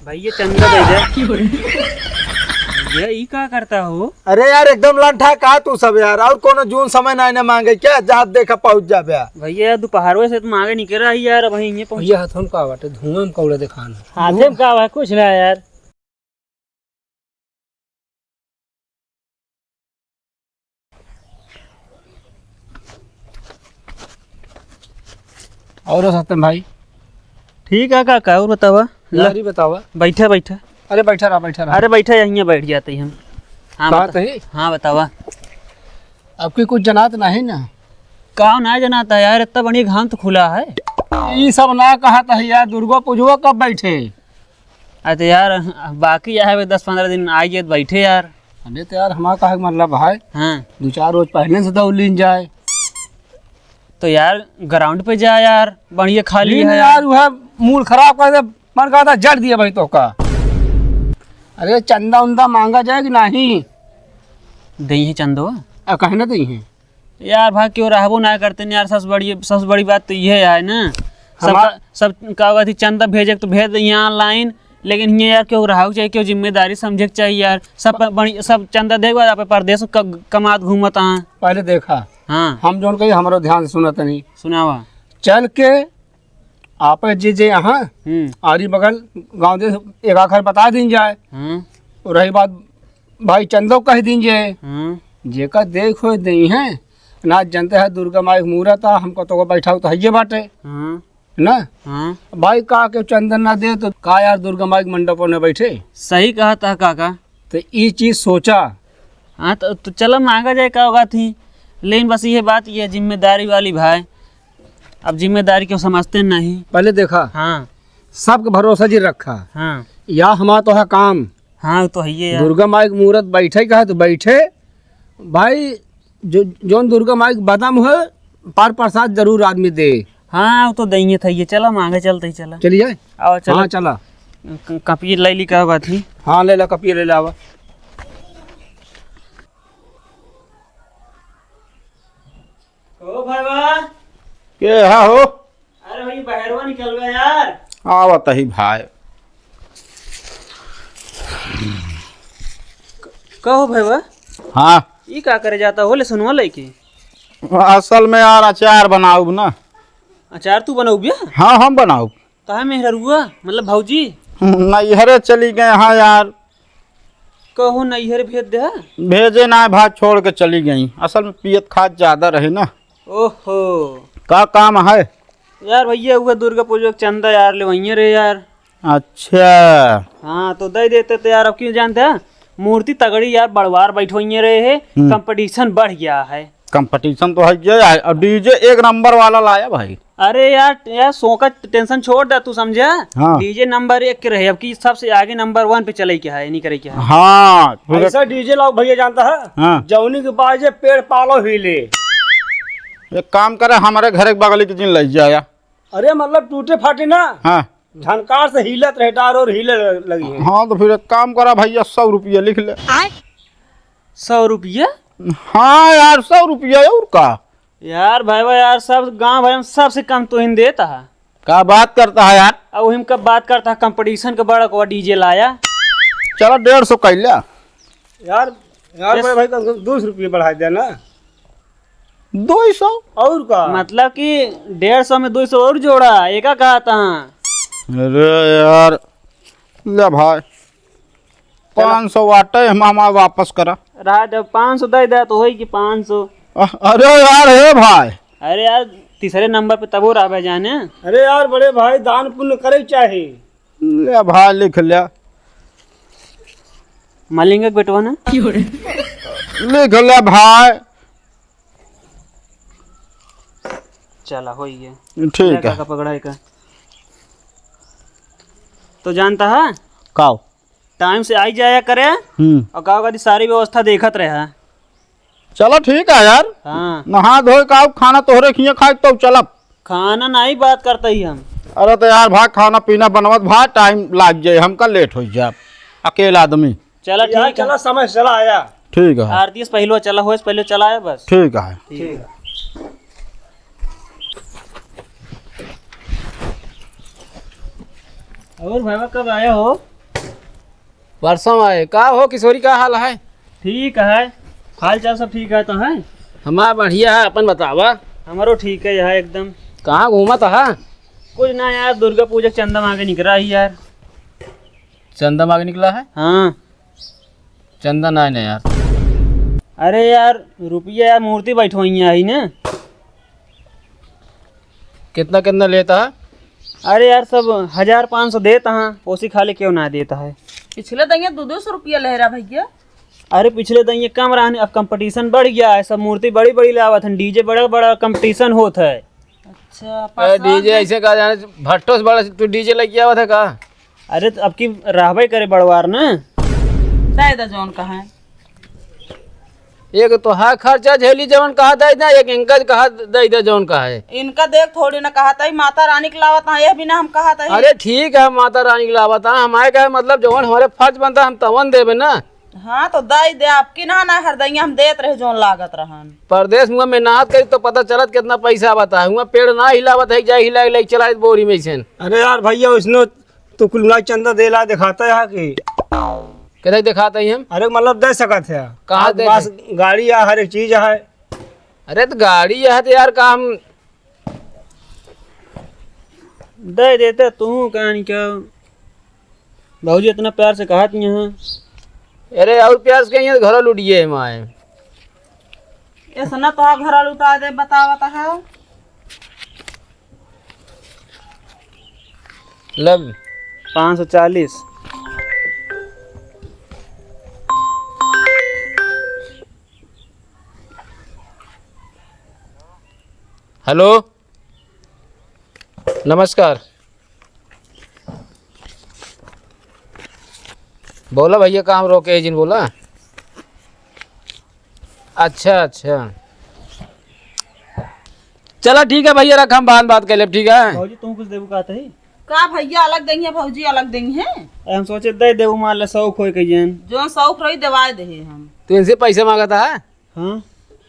भैया चंदा दे दे। ये ई का करता हो? अरे यार एकदम लंठा का तू सब यार, और कोनो जून समय ना मांगे क्या, जहाँ देखा पहुंच जा बे। भैया दोपहर से तुम आगे निकल रहा है यार, अब यहीं पहुंच। भैया हाथों का बाटे धुआं में कौड़े दिखाना। हाथे में का है? कुछ ना यार। और सत्यम भाई ठीक है काका, और बतावा। लारी बतावा। बैठा बैठा। अरे बैठा रहा। अरे बैठा, यहीं बैठ जाते हैं हम। हाँ बात है। हाँ बतावा। आपकी कुछ जनात नहीं ना? कहाँ ना जनाता यार, इतना बढ़िया घाम तो खुला है। ये सब ना कहा था यार, दुर्गा पूजवा कब बैठे? अरे यार बाकी है 10-15 दिन आइए तो बैठे यार। अरे तो यार हमारा कहा मतलब है हाँ 2-4 रोज पहले से दौड़ लीन जाए तो यार ग्राउंड पे जा यार, बढ़िया खाली है यार। वह मूड खराब कर दे, मन कहा था जड़ दिया भाई तो का। अरे चंदा उंदा मांगा जाए कि नहीं? दही है चंदो। अब कहे ना दही है यार भाई, क्यों रहबो ना करते यार। सबसे बड़ी बात तो ये है ना, सब का चंदा भेजे तो भेज दिए ऑनलाइन, लेकिन ये यार क्यों रहा चाहिए, क्यों जिम्मेदारी समझे चाहिए यार। सब चंदा देख आप परदेश कमात घूमत। पहले देखा। हाँ हम जो कही हमारो ध्यान से सुनत नहीं। सुनावा। चल के आप जे यहाँ आरी बगल गाँव दे एक आखर बता दिन जाए। और रही बात भाई चंदो कह दिन जेका देख हो दई है ना, जनते है दुर्गा माई मूरत आ, हमको तो बैठा तो है बाटे ना। भाई का के चंदन ना दे तो का यार दुर्गा माई मंडपों में बैठे। सही कहा था काका। तो ये चीज सोचा। हाँ तो चलो मांगा जाए का होगा थी, लेकिन बस ये बात ये जिम्मेदारी वाली भाई, अब जिम्मेदारी क्यों समझते नहीं। पहले देखा। हाँ सबका भरोसा जी रखा। हाँ या हमारा तो है काम। हाँ तो है यार। दुर्गा माई की मूरत बैठे का है तो बैठे भाई, जो दुर्गा माई बदम है पर प्रसाद जरूर आदमी दे। हाँ तो देंगे था ये। चला मांगे चलते ही चला। चलिए आओ चला। हाँ चला। कपी ले ली का बात थी। हाँ ले ला कपिया ले लावा। ओ भाई वाह के हाँ हो? अरे भाई बहरवा निकल गया यार। हाँ बताही भाई। कहो भाई वाह। हाँ ये क्या करे जाता हो? ले सुनवा ले की। असल में यार अचार बनाऊ ना। अचार तू बनाऊ बिया? हाँ हम बनाऊ। कहा मेहरा रुआ मतलब भौजी? नैहरे चली गए। हाँ यार कहो नैहर भेज दे। भेजे ना भाई, छोड़ के चली गई। असल में पियत खाद ज्यादा रहे ना। ओहो का काम है? यार भैया हुआ दुर्गा पूजा का चंदा यार ले वहीं रे यार। अच्छा हाँ तो दे देते तो यार। अब क्यों जानते हैं, मूर्ति तगड़ी यार बड़वार बैठोइए रहे है, कंपटीशन बढ़ गया है। कंपटीशन तो है ये, और डीजे एक नंबर वाला लाया भाई। अरे यार सो का टेंशन छोड़ दे, तू समझा। हाँ। डीजे नंबर 1 के रहे, अब की सबसे आगे नंबर 1 पे चले क्या है, नहीं करे क्या है। हाँ ऐसा डीजे लाओ भैया जानता है। हाँ। जौनी के बाजे पेड़ पालो हिले। एक काम करे, हमारे घर एक बगल की दिन ले जाया। अरे मतलब टूटे फाटे ना। हाँ झनकार से हिलत रहे टार और हिले लगी है। हाँ तो फिर एक काम करा भैया, 100 रुपया लिख ले। 100 रुपया? हाँ यार 100 रुपया और का यार भाई यार सब गांव भाई सबसे कम तो इन देता है। का बात करता है यार। अब वही कब बात करता है, कंपटीशन का बड़ा को डीजे लाया। चलो 150 कर लिया यार बड़े भाई 200 रुपये बढ़ा दिया ना। 200 और का मतलब कि 150 में 200 और जोड़ा, एक कहा था। अरे यार ले भाई 500 वाटे मामा वापस करा। रहा जब 500 दे दे तो होई कि 500। अरे यार हे भाई। अरे यार तीसरे नंबर पे तब हो रहा जाने। अरे यार बड़े भाई दान पुण्य करे चाहिए। ले भाई लिख लिया। मलिंग बेटवा ना लिख ले भाई। चला हो गया। ठीक है। पकड़ा का तो जानता है काओ टाइम से आई जाया करे, और गाँव का सारी व्यवस्था देखत रहे। चलो ठीक है यार। हाँ नहा धो का खाना तोहरे खिए खाए तो चलब। खाना नहीं बात करते ही हम। अरे तो यार भाई खाना पीना बनवत भाई टाइम लाग जाए, हमका लेट हो जाए अकेला आदमी। चला ठीक है। चला समय चला आया। ठीक है। आरती से पहले चला हो, पहले चला है बस। ठीक है। ठीक है। और भाई कब आया हो? परसों आए। का हो किशोरी, का हाल है? ठीक है, हाल चाल सब ठीक है तो है। हमारा बढ़िया है, अपन बतावा। हमारो ठीक है यार एकदम। कहाँ घूमा था? कुछ ना यार, दुर्गा पूजा के चंदा मांगे निकला ही यार। चंदा मांगे निकला है? हाँ। चंदा ना है यार। अरे यार रुपया यार, मूर्ति बैठवाई आई ना। कितना कितना लेता है? अरे यार सब 1500 देता हाँ, उसी खाली क्यों ना देता है। पिछले दैया 200 रुपया ले रहा भैया। अरे पिछले दिन ये कम रहा, अब कंपटीशन बढ़ गया है, सब मूर्ति बड़ी बड़ी लावत है, डीजे बड़ा बड़ा कंपटीशन होता है। अच्छा डीजे ऐसे कहा जाने भट्टो से बड़ा तू डीजे लेके आवा था का? अरे तो अब की रहबे करे बड़वार ना। दे दे जौन कहा है। एक तो हा खर्चा झेली जवन कहा था ना, एक इनका कहा दे जवन कहा है। इनका देख थोड़ी ना कहा था माता रानी के लावत है, यह भी ना हम कहा था। अरे ठीक है, माता रानी के लावा था, हमारे का मतलब जवन हमारे फर्ज बनता हम तवन देवे ना। हाँ तो दे दे, आपकी ना ना हर दैया हम देत रहे जौन लागत रहन। परदेश में मेहनत करी तो पता चलत कितना पैसा बता हुआ, पेड़ ना हिलावत है जाए हिला हिला चला बोरी में से। अरे यार भैया उसने तो कुल चंदा देला दिखाता है कि कहते दिखाते ही हम। अरे मतलब दे सकत है। कहाँ दे? पास गाड़ी है, हर एक चीज है। अरे तो गाड़ी है तो यार काम दे देते तू कहानी क्या भाजी इतना प्यार से कहा थी यहाँ। अरे और प्यार से कहीं घर लुटिए माए। ऐसा ना तो घर लुटा दे, बतावता है। लब 540। हेलो नमस्कार, बोला भैया काम रोके जिन बोला। अच्छा अच्छा चलो ठीक है भैया, रख हम बाद बात कर ले। ठीक है भाजी तू कुछ देबू कहते ही। का भैया अलग देंगे भौजी अलग देंगे हैं। हम सोचे दे देबू मान ले शौक हो कहियन। जो शौक रही दवाई दे हम। तू इनसे पैसे मांगता है? हाँ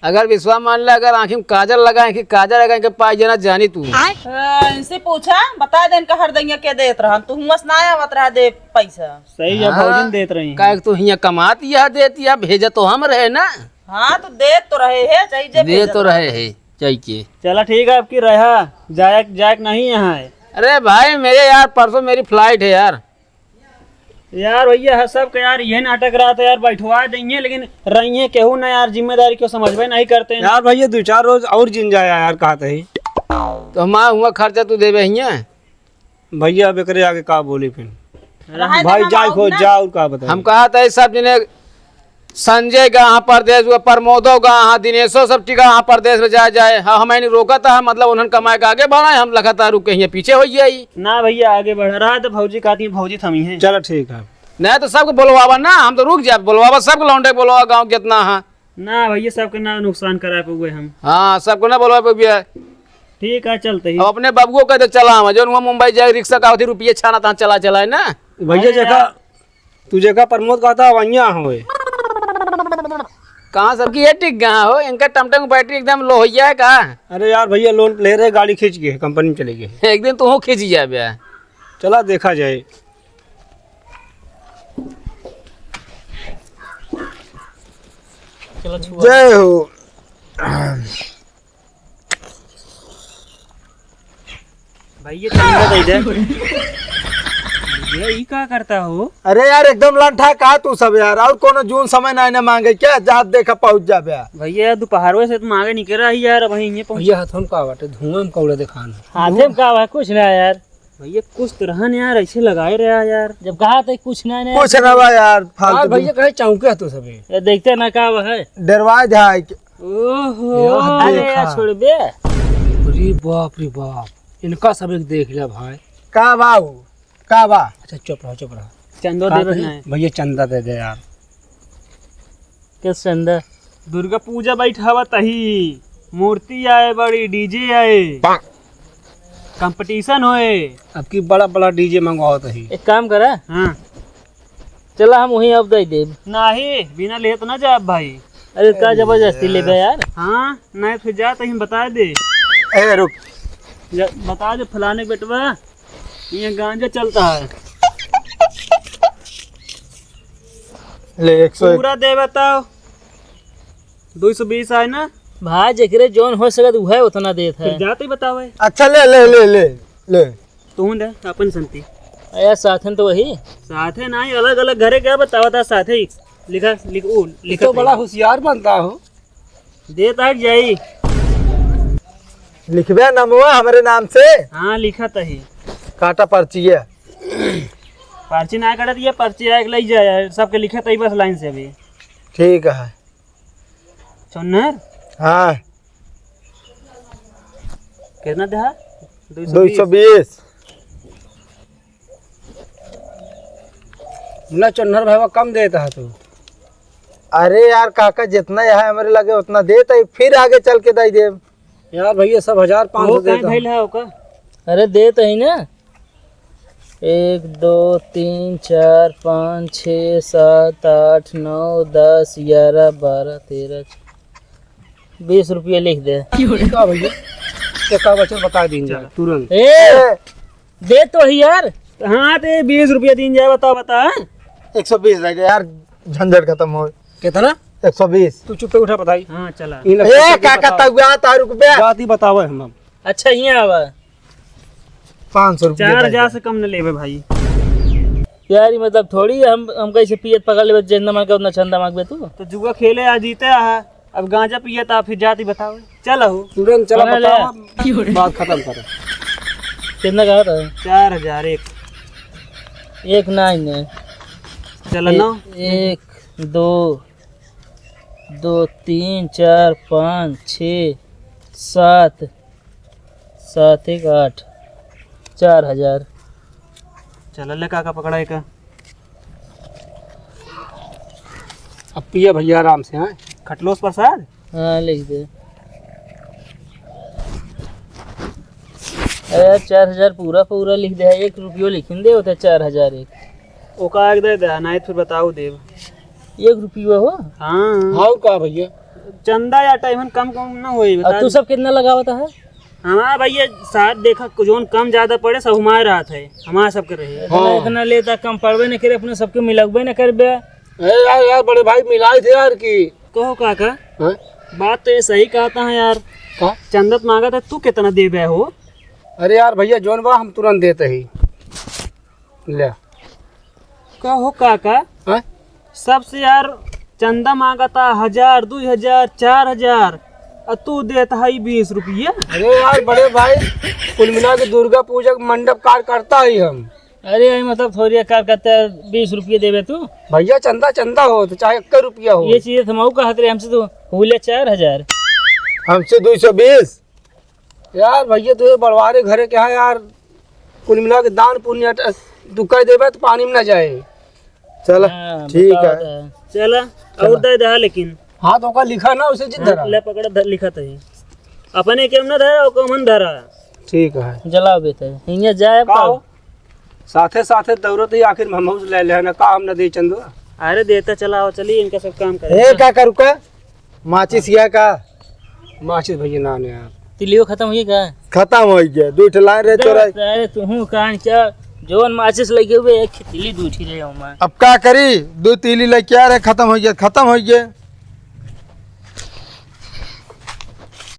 अगर विश्वास मान ले, अगर आँखी में काजल लगाए कि काजल लगाए के पाई जना जानी तू। इनसे पूछा, बता दे इनका हर दैया के देत रहा तू, हुआ ना आवत रहा दे पैसा। सही है, भौजन देत रही का तू हिया कमाती है देती है, भेजा तो हम रहे ना। हाँ तो देत तो रहे है, चाहिए दे तो रहे है चाहिए। चला ठीक है, आपकी रहा जायक नहीं यहाँ है। अरे भाई मेरे यार परसों मेरी फ्लाइट है यार। यार भैया सब का यार ये नाटक रहा था यार, बैठवा देंगे लेकिन रही है केहू ना यार, जिम्मेदारी क्यों समझ नहीं करते हैं यार भैया 2-4 रोज और जिन जाया यार कहते ही। तो हमारा हुआ खर्चा तू देवे हिया। भैया अब एकरे आगे का बोली फिर रहा भाई दे, जाए हम खोज ना। जा और का बता। हम कहा था सब जने संजय गा परदेश हुआ, प्रमोदो गा दिनेशो सब टीका परदेश में जाए। हाँ हमें रोका था, मतलब उन्होंने कमाए के आगे बढ़ा, हम लगातार रुके ही पीछे हो जाई ना। भैया आगे बढ़ रहा है तो भौजी कहती है भौजी थमी है। चलो ठीक है। नहीं तो सबको बोलवावा ना, हम तो रुक जाए बोलवावा, सबको लौंडे बोलवा गाँव कितना है। ना भैया सबके ना नुकसान करा पे हम। हाँ सबको ना बोलवा पे। ठीक है चलते ही। अब अपने बबुओं कहते चला हम जो वहाँ मुंबई जाए रिक्शा का रुपये छाना था चला है ना। भैया जगह तुझे का प्रमोद कहता वहीं हो। कहाँ सबकी ये टिक गया हो, इनका टमटम बैटरी एकदम लो हो है का। अरे यार भैया लोन ले रहे, गाड़ी खींच के कंपनी में चले गए। एक दिन तो खींच जाए भैया। चला देखा जाए। जय हो। भैया चंदा दे दे। ये क्या करता हो? अरे यार एकदम लंठा का तू सब यार, और कोनो जून समय ना ना मांगे क्या, जहाँ देखा पहुँच जा बे। भैया दोपहर से तुम आगे निकल रहा है यार, वही ये पहुंच। भैया हाथों का बाटे धुआं में कौड़ा दिखाना। हाथे में का कुछ ना यार। भैया कुछ तो रहन यार, ऐसे लगाए रहा यार, जब कहा था कुछ ना कुछ ना बा यार फालतू। भैया कहे चौके तू सब ये देखते ना का है डरवा जाए। ओहो यार अरे देखा। यार छोड़ बे। अरे बाप रे बाप, इनका सब एक देख लिया भाई। का बाबू का बा। अच्छा चुप रहो। चंदो दे रहे हैं भैया चंदा दे दे यार। किस चंदा? दुर्गा पूजा बैठावा तही, मूर्ति आए बड़ी, डीजे आए, कंपटीशन होए। अब की बड़ा बड़ा डीजे मंगवाओ तही। एक काम करा, हाँ चला हम वहीं अब दे दे। नहीं बिना ले तो ना जा भाई। अरे का जबरदस्ती ले गया यार। हाँ नहीं फिर जा तो बता दे। ए रुक, बता दे फलाने बेटवा ये गांजा चलता है। ले 100 पूरा दे बताओ 220 आए ना भाई जेकरे जोन हो सकत उहे उतना देत है। फिर जाते ही बताओ है अच्छा ले ले ले ले ले तू दे अपन संती यार साथन तो वही साथे नहीं अलग अलग घरे क्या बतावा था साथे ही लिखा लिख ओ ये लिखा तो बड़ा होशियार बनता हो। दे तक जाई लिखबे नमवा हमारे नाम से हाँ लिखा था ही काटा पर्ची है। पर्ची ना काटत ये पर्ची आके ले जाए सबके लिखा था ही बस लाइन से अभी ठीक है। चुन्नर हाँ कितना दे 220 मुला चन्नर भाई कम देता है तू। अरे यार काका जितना यहाँ हमारे लगे उतना देता ही फिर आगे चल के दे दे। यार भैया सब 1500 वो देता भइल है ओका अरे देत है ना 1 2 3 4 5 6 7 8 9 10 11 12 13 20 रुपये लिख दे। का भैया का बचत बता देंगे तुरंत। ए दे तो ही यार। हाँ तो 20 रुपया दिन जाए बताओ बता 120 रह गया यार झंझट खत्म हो। कितना 120 तू चुप पे उठा बताई। हाँ चला इन ए काका तगुआ तारू के बात ही बतावे हम। अच्छा यहाँ आवा 500 रुपया 4000 से कम न लेवे भाई यार ये मतलब थोड़ी हम कैसे पियत पकड़ लेबे जितना मांगे उतना चंदा मांगबे तू। तो जुआ खेले आ जीते है अब गांजा पिए तो फिर जाती बताओ चलो तुरंत चला बना ले। बताओ बात खत्म करो। कितना कहा था 4000 एक 9 चलो ना 1 2 2 3 4 5 6 7 7 1 8 4000 चलो ले काका पकड़ा का अब पिया भैया आराम से। हाँ खटलोस प्रसाद हाँ लिख दे। अरे यार 4000 पूरा पूरा लिख दे 1 रुपयो लिखिन दे होता 4000 एक ओका एक दे दे नहीं फिर बताओ देव 1 रुपयो हो। हाँ हाँ का भैया चंदा या टाइम कम कम ना होई और बता तू सब कितना लगावता है। हमारा भैया साथ देखा जोन कम ज्यादा पड़े सब हमारे रात है हमारा सबके रहे इतना लेता कम पड़बे न करे अपने सबके मिलबे न करबे। यार बड़े भाई मिलाई थे यार की। कहो काका हाँ? बात तो ये सही कहता है यार का? चंदत मांगा था तू कितना दे बे हो अरे यार भैया जोन बा हम तुरंत देते ही ले। कहो काका हाँ? सबसे यार चंदा मांगा था 1000 2000 4000 और तू देता है 20 रुपया। अरे यार बड़े भाई कुल मिला के दुर्गा पूजा का मंडप कार्य करता ही हम। अरे ये मतलब थोड़ी कार करते 20 रुपये देवे तू। भैया चंदा चंदा हो तो चाहे 1 रुपया हो। ये चीजें थमाऊ का हक हमसे तो बोले 4000 हमसे 220। यार भैया तो बड़वारे घरे क्या है यार कुल मिला के दान पुण्य तू कह देवे तो पानी में न जाए। चल हाँ, ठीक बताओ है तो। चला और दे दे लेकिन हाथ होगा लिखा ना उसे जिद धरा। ले पकड़ा लिखा था अपने केम ना धरा और कमन धरा ठीक है जलाओ बेटे हिंगे जाए का साथे साथे दौड़त ही आखिर हम ले ले ना का हम न दे चंदो। अरे देता चला आओ चलिए इनका सब काम करे ए का करू का माचिस या का माचिस भैया ना ने यार तिलियो खत्म हुई का। खत्म हो गया 2 लाइन रहे चोरा। अरे तू कान क्या जोन माचिस लगे हुए एक तिली दूठी रहे हूं मैं। अब का करी 2 तीली लेके आ रहे खत्म हो गया